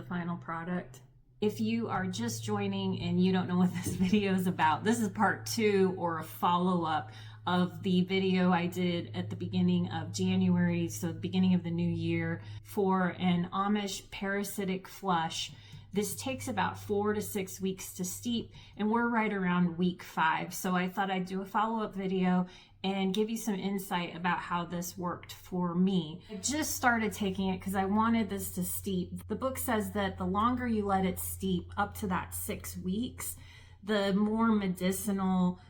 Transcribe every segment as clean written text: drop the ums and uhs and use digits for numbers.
final product. If you are just joining and you don't know what this video is about, this is part 2 or a follow-up of the video I did at the beginning of January, so the beginning of the new year, for an Amish parasitic flush. This takes about 4 to 6 weeks to steep, and we're right around week 5. So I thought I'd do a follow-up video and give you some insight about how this worked for me. I just started taking it because I wanted this to steep. The book says that the longer you let it steep, up to that 6 weeks, the more medicinal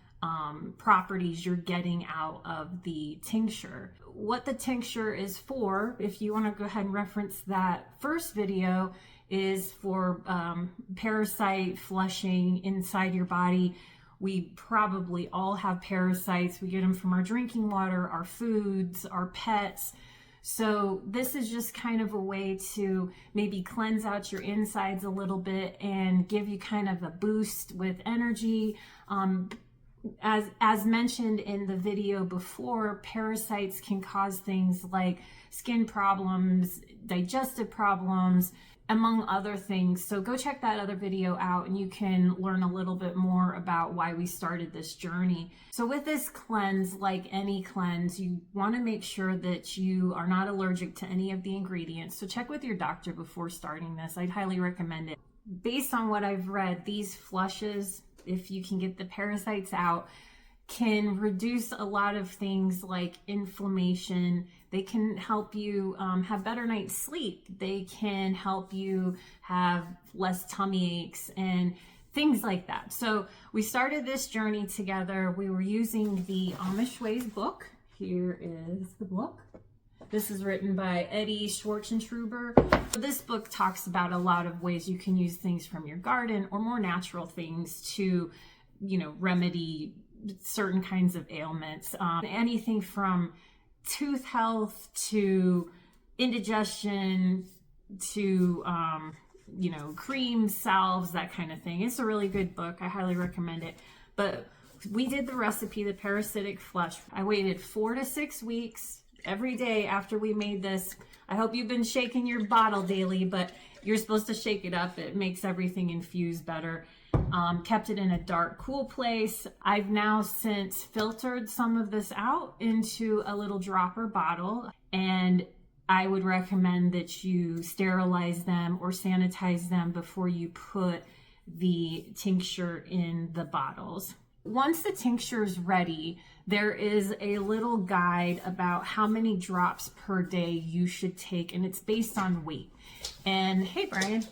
properties you're getting out of the tincture. What the tincture is for, if you want to go ahead and reference that first video, is for parasite flushing inside your body. We probably all have parasites. We get them from our drinking water, our foods, our pets. So this is just kind of a way to maybe cleanse out your insides a little bit and give you kind of a boost with energy. As mentioned in the video before, parasites can cause things like skin problems, digestive problems, among other things. So go check that other video out and you can learn a little bit more about why we started this journey. So with this cleanse, like any cleanse, you want to make sure that you are not allergic to any of the ingredients. So check with your doctor before starting this. I'd highly recommend it. Based on what I've read, these flushes, if you can get the parasites out, can reduce a lot of things like inflammation. They can help you have better night's sleep. They can help you have less tummy aches and things like that. So we started this journey together. We were using the Amish Ways book. Here is the book. This is written by Eddie Schwartzentruber. This book talks about a lot of ways you can use things from your garden or more natural things to, remedy certain kinds of ailments. Anything from tooth health to indigestion to, cream, salves, that kind of thing. It's a really good book. I highly recommend it. But we did the recipe, the parasitic flush. I waited 4 to 6 weeks every day after we made this. I hope you've been shaking your bottle daily, but you're supposed to shake it up. It makes everything infuse better. Kept it in a dark, cool place. I've now since filtered some of this out into a little dropper bottle, and I would recommend that you sterilize them or sanitize them before you put the tincture in the bottles. Once the tincture is ready, there is a little guide about how many drops per day you should take, and it's based on weight. And hey, Brian.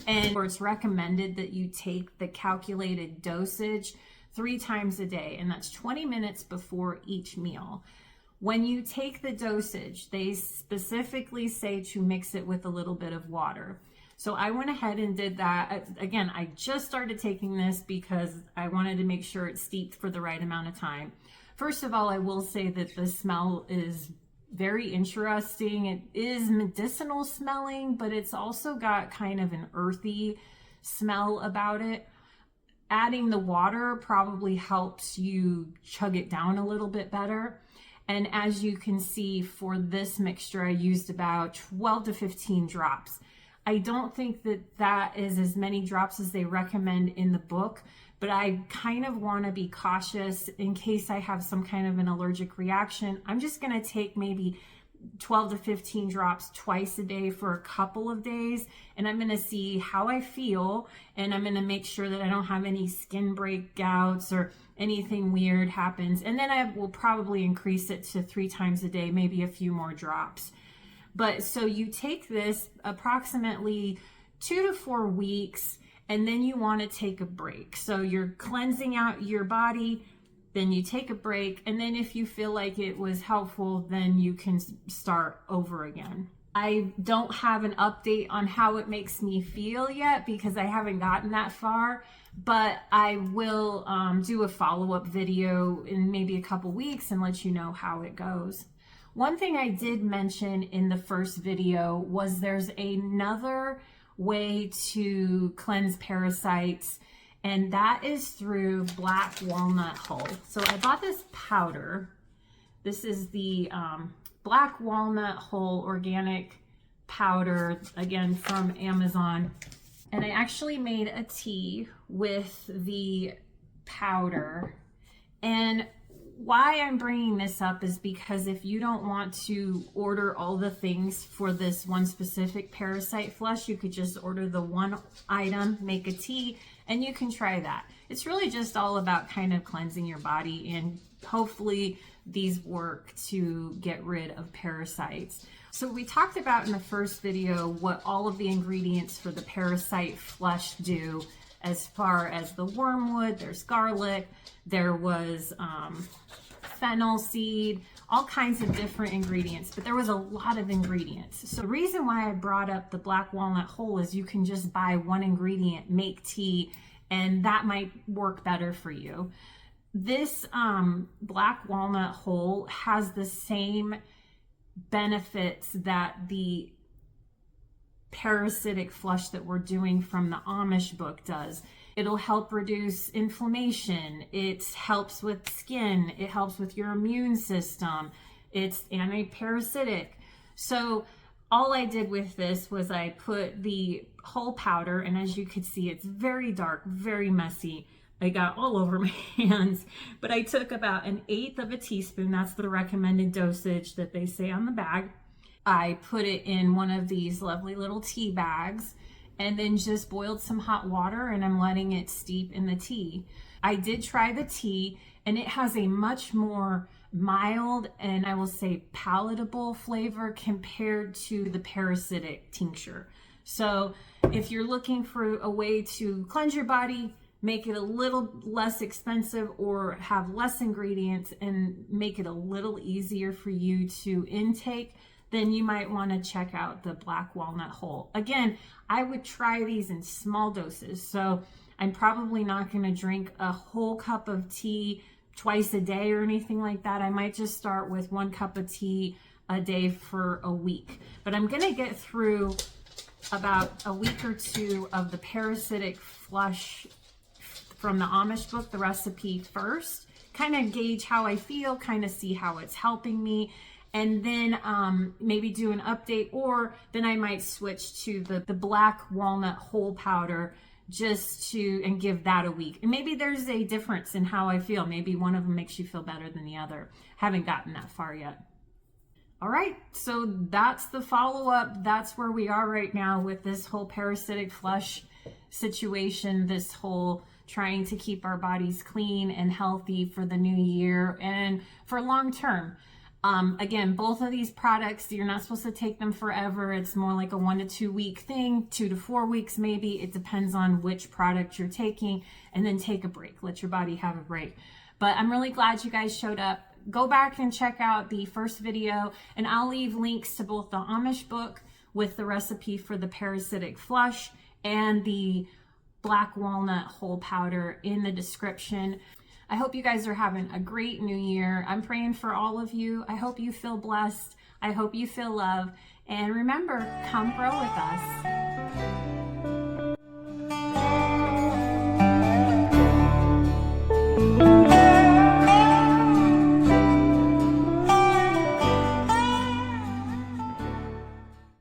And it's recommended that you take the calculated dosage 3 times a day, and that's 20 minutes before each meal. When you take the dosage, they specifically say to mix it with a little bit of water. So I went ahead and did that. Again, I just started taking this because I wanted to make sure it steeped for the right amount of time. First of all, I will say that the smell is very interesting. It is medicinal smelling, but it's also got kind of an earthy smell about it. Adding the water probably helps you chug it down a little bit better. And as you can see, for this mixture, I used about 12 to 15 drops. I don't think that that is as many drops as they recommend in the book, but I kind of want to be cautious in case I have some kind of an allergic reaction. I'm just going to take maybe 12 to 15 drops twice a day for a couple of days, and I'm going to see how I feel, and I'm going to make sure that I don't have any skin breakouts or anything weird happens. And then I will probably increase it to 3 times a day, maybe a few more drops. But so you take this approximately 2 to 4 weeks, and then you want to take a break. So you're cleansing out your body, then you take a break, and then if you feel like it was helpful, then you can start over again. I don't have an update on how it makes me feel yet because I haven't gotten that far, but I will do a follow-up video in maybe a couple weeks and let you know how it goes. One thing I did mention in the first video was there's another way to cleanse parasites, and that is through black walnut hull. So I bought this powder. This is the black walnut hull organic powder, again from Amazon. And I actually made a tea with the powder. And why I'm bringing this up is because if you don't want to order all the things for this one specific parasite flush, you could just order the one item, make a tea, and you can try that. It's really just all about kind of cleansing your body, and hopefully these work to get rid of parasites. So we talked about in the first video what all of the ingredients for the parasite flush do, as far as the wormwood. There's garlic, there was fennel seed, all kinds of different ingredients, but there was a lot of ingredients. So the reason why I brought up the black walnut whole is you can just buy one ingredient, make tea, and that might work better for you. This black walnut whole has the same benefits that the parasitic flush that we're doing from the Amish book does. It'll help reduce inflammation. It helps with skin. It helps with your immune system. It's anti-parasitic. So all I did with this was I put the whole powder, and as you could see, it's very dark, very messy. I got all over my hands, but I took about 1/8 of a teaspoon. That's the recommended dosage that they say on the bag. I put it in one of these lovely little tea bags and then just boiled some hot water, and I'm letting it steep in the tea. I did try the tea, and it has a much more mild and I will say palatable flavor compared to the parasitic tincture. So if you're looking for a way to cleanse your body, make it a little less expensive or have less ingredients and make it a little easier for you to intake, then you might want to check out the black walnut whole. Again, I would try these in small doses. So I'm probably not going to drink a whole cup of tea twice a day or anything like that. I might just start with 1 cup of tea a day for a week. But I'm going to get through about a week or two of the parasitic flush from the Amish book, the recipe first, kind of gauge how I feel, kind of see how it's helping me, and then maybe do an update, or then I might switch to the black walnut whole powder just to, and give that a week. And maybe there's a difference in how I feel. Maybe one of them makes you feel better than the other. Haven't gotten that far yet. All right, so that's the follow-up. That's where we are right now with this whole parasitic flush situation, this whole trying to keep our bodies clean and healthy for the new year and for long term. Again, both of these products, you're not supposed to take them forever. It's more like a 1 to 2 week thing, 2 to 4 weeks maybe. It depends on which product you're taking, and then take a break. Let your body have a break. But I'm really glad you guys showed up. Go back and check out the first video, and I'll leave links to both the Amish book with the recipe for the parasitic flush and the black walnut whole powder in the description. I hope you guys are having a great new year. I'm praying for all of you. I hope you feel blessed. I hope you feel love. And remember, come grow with us.